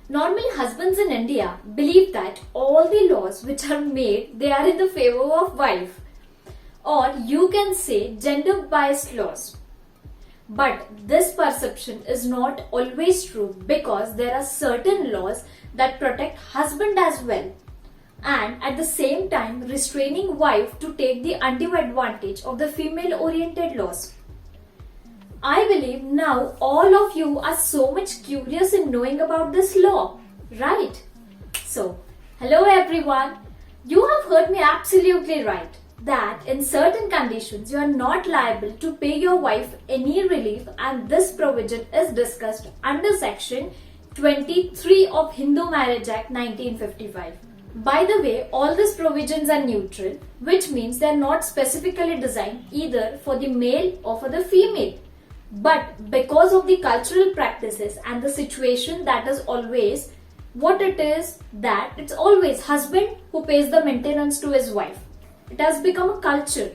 Normally, husbands in India believe that all the laws which are made, they are in the favor of wife, or you can say gender biased laws. But this perception is not always true, because there are certain laws that protect husband as well, and at the same time restraining wife to take the undue advantage of the female oriented laws. I believe now all of you are so much curious in knowing about this law, right? So, hello everyone. You have heard me absolutely right, that in certain conditions you are not liable to pay your wife any relief, and this provision is discussed under section 23 of Hindu Marriage Act 1955. By the way, all these provisions are neutral, which means they are not specifically designed either for the male or for the female. But because of the cultural practices and the situation, that is always what it is, that it's always husband who pays the maintenance to his wife. It has become a culture,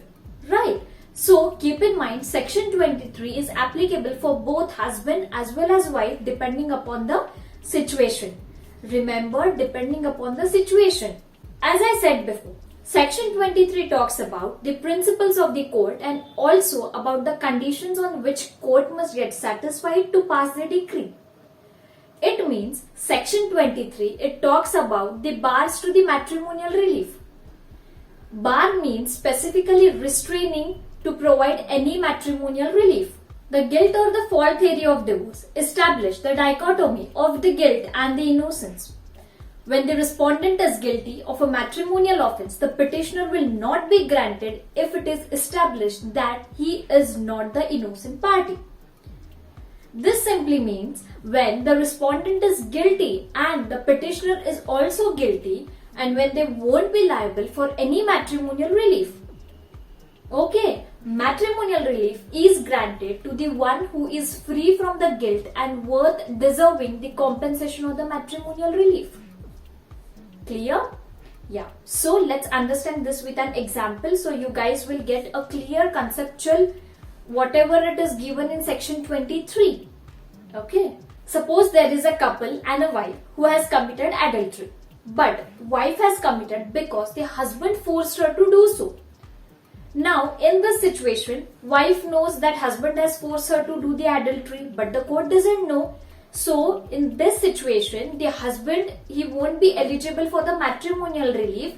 right? So keep in mind, section 23 is applicable for both husband as well as wife depending upon the situation. Remember, depending upon the situation. As I said before, section 23 talks about the principles of the court and also about the conditions on which court must get satisfied to pass the decree. It means section 23, it talks about the bars to the matrimonial relief. Bar means specifically restraining to provide any matrimonial relief. The guilt or the fault theory of divorce established the dichotomy of the guilt and the innocence. When the respondent is guilty of a matrimonial offence, the petitioner will not be granted if it is established that he is not the innocent party. This simply means when the respondent is guilty and the petitioner is also guilty, and when they won't be liable for any matrimonial relief. Okay, matrimonial relief is granted to the one who is free from the guilt and worth deserving the compensation of the matrimonial relief. Clear? Yeah. So let's understand this with an example, so you guys will get a clear conceptual whatever it is given in section 23. Okay. Suppose there is a couple and a wife who has committed adultery. But wife has committed because the husband forced her to do so. Now, in this situation, wife knows that husband has forced her to do the adultery, but the court doesn't know. So, in this situation, the husband, he won't be eligible for the matrimonial relief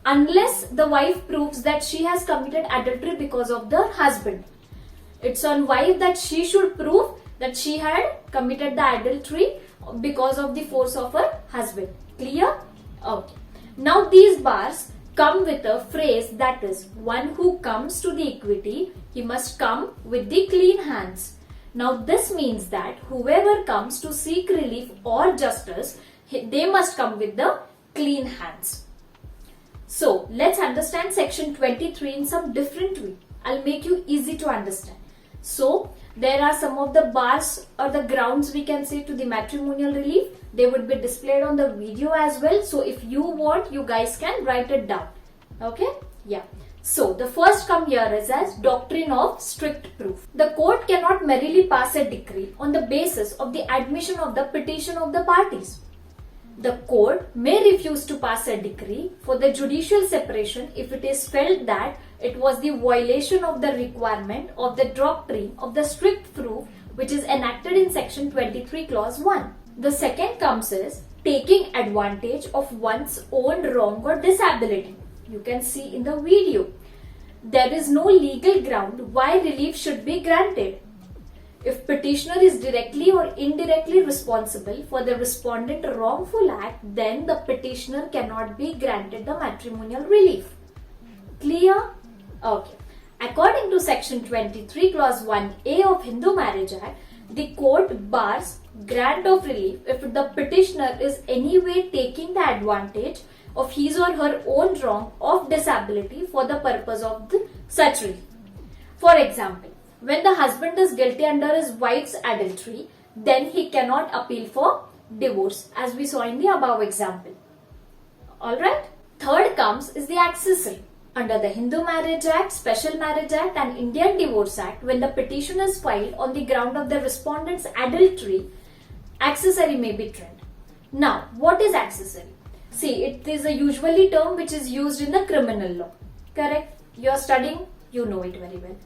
unless the wife proves that she has committed adultery because of the husband. It's on wife that she should prove that she had committed the adultery because of the force of her husband. Clear? Okay. Now these bars come with a phrase, that is, one who comes to the equity, he must come with the clean hands. Now this means that whoever comes to seek relief or justice, they must come with the clean hands. So let's understand section 23 in some different way. I'll make you easy to understand. So there are some of the bars or the grounds, we can say, to the matrimonial relief. They would be displayed on the video as well. So if you want, you guys can write it down. Okay? Yeah. So the first come here is as doctrine of strict proof. The court cannot merely pass a decree on the basis of the admission of the petition of the parties. The court may refuse to pass a decree for the judicial separation if it is felt that it was the violation of the requirement of the doctrine of the strict proof which is enacted in section 23 clause 1. The second comes is taking advantage of one's own wrong or disability. You can see in the video. There is no legal ground why relief should be granted. If petitioner is directly or indirectly responsible for the respondent wrongful act, then the petitioner cannot be granted the matrimonial relief. Clear? Okay. According to section 23 clause 1a of Hindu Marriage Act, the court bars grant of relief if the petitioner is anyway taking the advantage of his or her own wrong of disability for the purpose of such relief. For example, when the husband is guilty under his wife's adultery, then he cannot appeal for divorce, as we saw in the above example. Alright? Third comes is the accessory. Under the Hindu Marriage Act, Special Marriage Act and Indian Divorce Act, when the petition is filed on the ground of the respondent's adultery, accessory may be tried. Now, what is accessory? See, it is a usually term which is used in the criminal law. Correct? You are studying, you know it very well.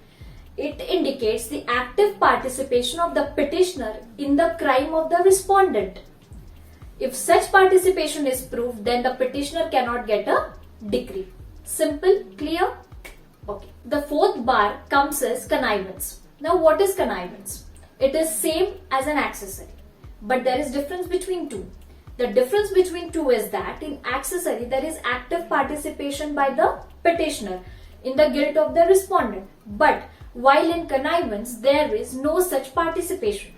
It indicates the active participation of the petitioner in the crime of the respondent. If such participation is proved, then the petitioner cannot get a decree. Simple, clear? Okay. The fourth bar comes as connivance. Now, what is connivance? It is same as an accessory, but there is difference between two. The difference between two is that in accessory there is active participation by the petitioner in the guilt of the respondent, but while in connivance there is no such participation.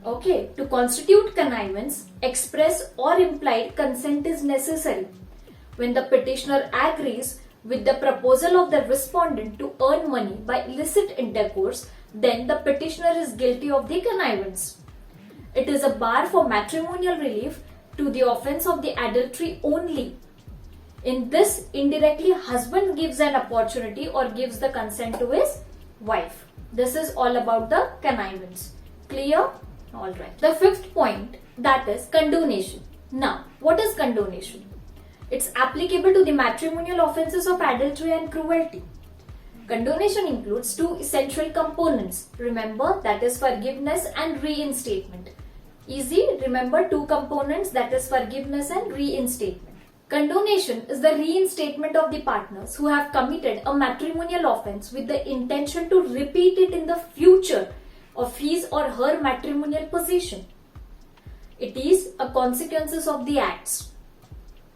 Okay, to constitute connivance, express or implied consent is necessary. When the petitioner agrees with the proposal of the respondent to earn money by illicit intercourse, then the petitioner is guilty of the connivance. It is a bar for matrimonial relief to the offense of the adultery only. In this, indirectly, husband gives an opportunity or gives the consent to his wife. This is all about the connivance. Clear? Alright. The fifth point, that is condonation. Now, what is condonation? It's applicable to the matrimonial offenses of adultery and cruelty. Condonation includes two essential components. Remember, that is forgiveness and reinstatement. Easy, remember two components, that is forgiveness and reinstatement. Condonation is the reinstatement of the partners who have committed a matrimonial offense with the intention to repeat it in the future of his or her matrimonial position. It is a consequences of the acts.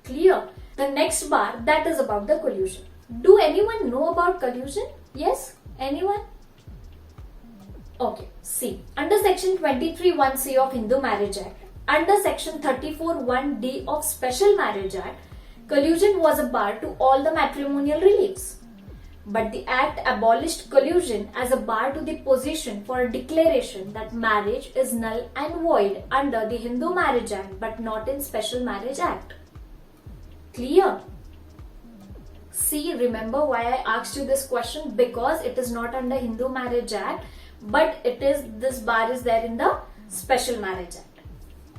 Clear? The next bar, that is about the collusion. Do anyone know about collusion? Yes? Anyone? Okay, see. Under section 23(1)(c) of Hindu Marriage Act, under section 34(1)(d) of Special Marriage Act, collusion was a bar to all the matrimonial reliefs. But the act abolished collusion as a bar to the position for a declaration that marriage is null and void under the Hindu Marriage Act but not in Special Marriage Act. Clear? See, remember why I asked you this question? Because it is not under Hindu Marriage Act, but this bar is there in the Special Marriage Act.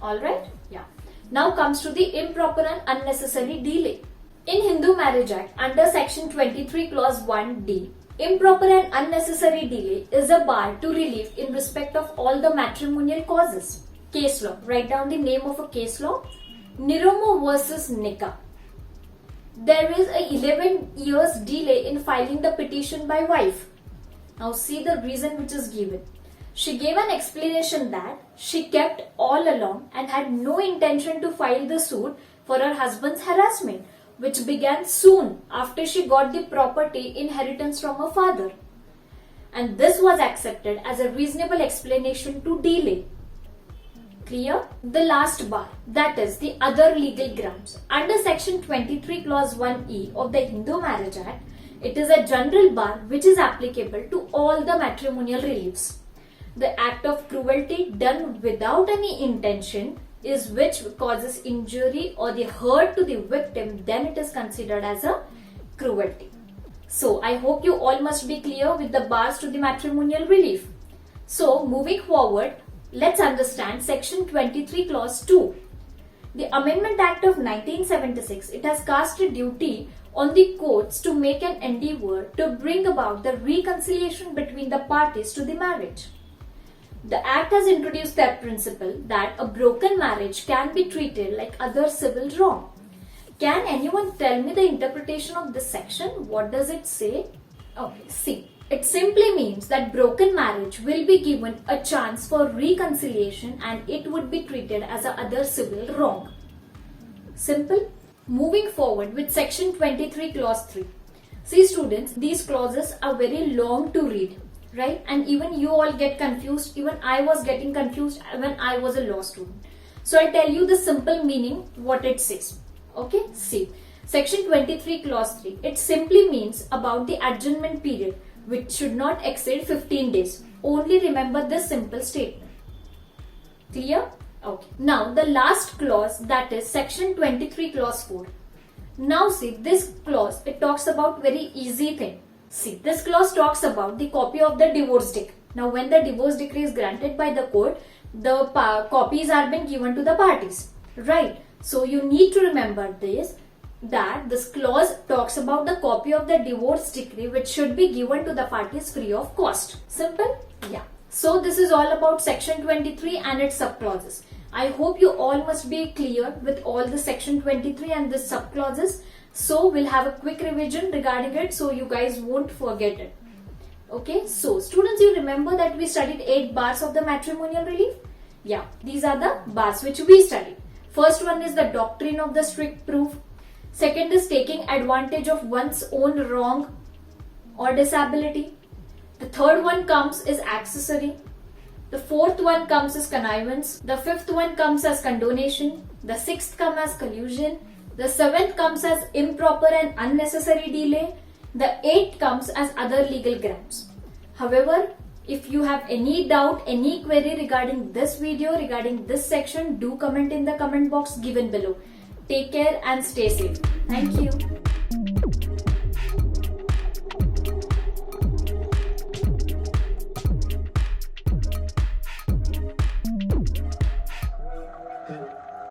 Alright? Yeah. Now comes to the improper and unnecessary delay. In Hindu Marriage Act, under section 23 clause 1d, improper and unnecessary delay is a bar to relief in respect of all the matrimonial causes. Case law. Write down the name of a case law. Niromo versus Nika. There is a 11 years delay in filing the petition by wife. Now see the reason which is given. She gave an explanation that she kept all along and had no intention to file the suit for her husband's harassment, which began soon after she got the property inheritance from her father. And this was accepted as a reasonable explanation to delay. Clear? The last bar, that is the other legal grounds. Under section 23 clause 1e of the Hindu Marriage Act, it is a general bar which is applicable to all the matrimonial reliefs. The act of cruelty done without any intention is which causes injury or the hurt to the victim, then it is considered as a cruelty. So, I hope you all must be clear with the bars to the matrimonial relief. So, moving forward, let's understand section 23 clause 2. The Amendment Act of 1976, it has cast a duty on the courts to make an endeavor to bring about the reconciliation between the parties to the marriage. The Act has introduced that principle that a broken marriage can be treated like other civil wrong. Can anyone tell me the interpretation of this section? What does it say? Okay, see. It simply means that broken marriage will be given a chance for reconciliation and it would be treated as a other civil wrong. Simple. Moving forward with section 23 clause 3. See students, these clauses are very long to read. Right? And even you all get confused. Even I was getting confused when I was a law student. So I'll tell you the simple meaning, what it says. Okay? See. Section 23 clause 3. It simply means about the adjournment period, which should not exceed 15 days. Only remember this simple statement. Clear? Okay. Now the last clause, that is section 23 clause 4. Now see, this clause, it talks about very easy thing. See, this clause talks about the copy of the divorce decree. Now, when the divorce decree is granted by the court, the copies are being given to the parties. Right. So you need to remember this, that this clause talks about the copy of the divorce decree which should be given to the parties free of cost. Simple? Yeah. So this is all about section 23 and its subclauses. I hope you all must be clear with all the section 23 and the subclauses. So we'll have a quick revision regarding it so you guys won't forget it. Okay, so students, you remember that we studied 8 bars of the matrimonial relief? Yeah, these are the bars which we studied. First one is the doctrine of the strict proof. Second is taking advantage of one's own wrong or disability. The third one comes is accessory. The fourth one comes as connivance. The fifth one comes as condonation. The sixth comes as collusion. The seventh comes as improper and unnecessary delay. The eighth comes as other legal grounds. However, if you have any doubt, any query regarding this video, regarding this section, do comment in the comment box given below. Take care and stay safe. Thank you.